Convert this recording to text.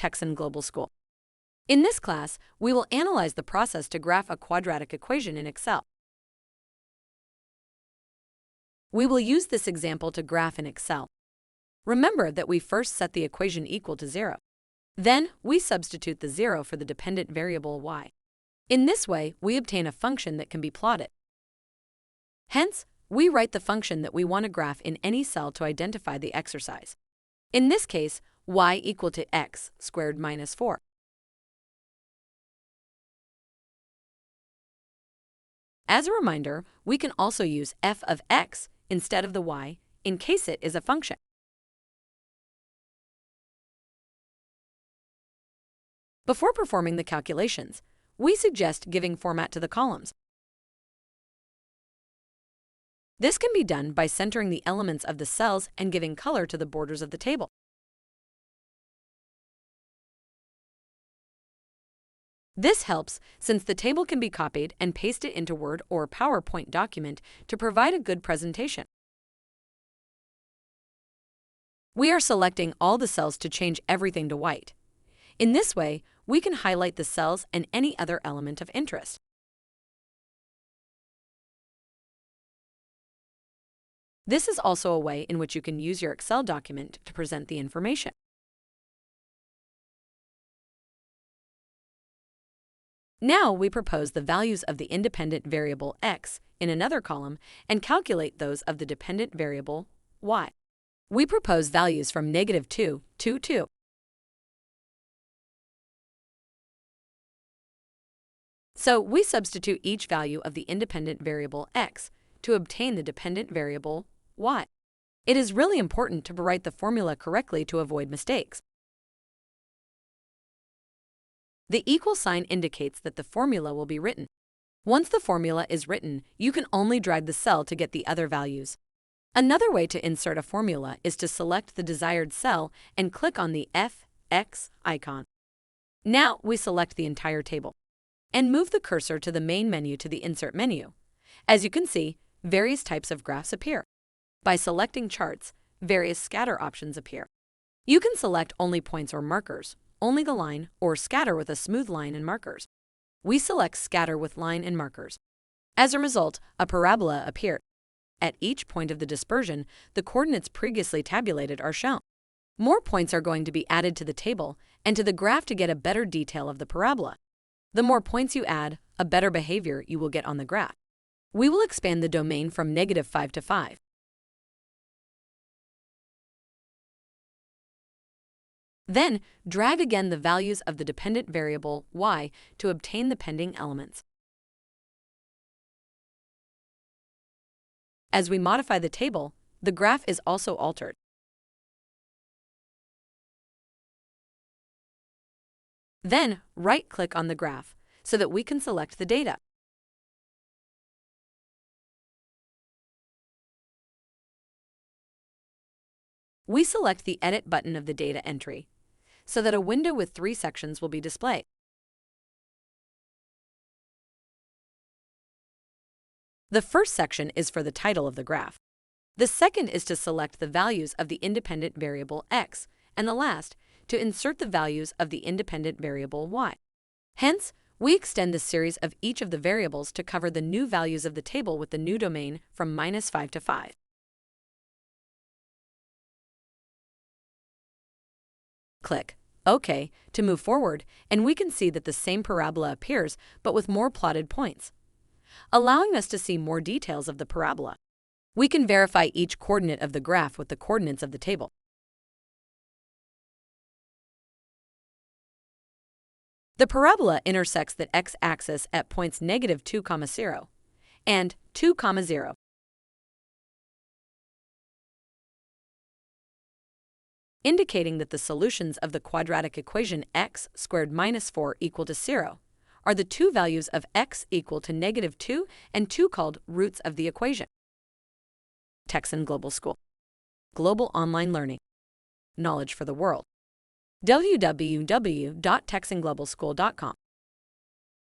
Texan Global School. In this class, we will analyze the process to graph a quadratic equation in Excel. We will use this example to graph in Excel. Remember that we first set the equation equal to 0. Then, we substitute the 0 for the dependent variable y. In this way, we obtain a function that can be plotted. Hence, we write the function that we want to graph in any cell to identify the exercise. In this case, y equal to x squared minus 4. As a reminder, we can also use f of x instead of the y in case it is a function. Before performing the calculations, we suggest giving format to the columns. This can be done by centering the elements of the cells and giving color to the borders of the table. This helps since the table can be copied and pasted into Word or PowerPoint document to provide a good presentation. We are selecting all the cells to change everything to white. In this way, we can highlight the cells and any other element of interest. This is also a way in which you can use your Excel document to present the information. Now we propose the values of the independent variable x in another column and calculate those of the dependent variable y. We propose values from -2 to 2. So we substitute each value of the independent variable x to obtain the dependent variable y. It is really important to write the formula correctly to avoid mistakes. The equal sign indicates that the formula will be written. Once the formula is written, you can only drag the cell to get the other values. Another way to insert a formula is to select the desired cell and click on the FX icon. Now we select the entire table and move the cursor to the main menu to the Insert menu. As you can see, various types of graphs appear. By selecting charts, various scatter options appear. You can select only points or markers, only the line, or scatter with a smooth line and markers. We select scatter with line and markers. As a result, a parabola appeared. At each point of the dispersion, the coordinates previously tabulated are shown. More points are going to be added to the table and to the graph to get a better detail of the parabola. The more points you add, a better behavior you will get on the graph. We will expand the domain from -5 to 5. Then, drag again the values of the dependent variable y to obtain the pending elements. As we modify the table, the graph is also altered. Then, right-click on the graph so that we can select the data. We select the Edit button of the data entry so that a window with 3 sections will be displayed. The first section is for the title of the graph. The second is to select the values of the independent variable x, and the last, to insert the values of the independent variable y. Hence, we extend the series of each of the variables to cover the new values of the table with the new domain from -5 to 5. Click OK to move forward, and we can see that the same parabola appears, but with more plotted points, allowing us to see more details of the parabola. We can verify each coordinate of the graph with the coordinates of the table. The parabola intersects the x-axis at points -2, 0 and 2, 0. Indicating that the solutions of the quadratic equation x squared minus 4 equal to 0 are the two values of x equal to -2 and 2 called roots of the equation. Texan Global School. Global online learning. Knowledge for the world. www.texanglobalschool.com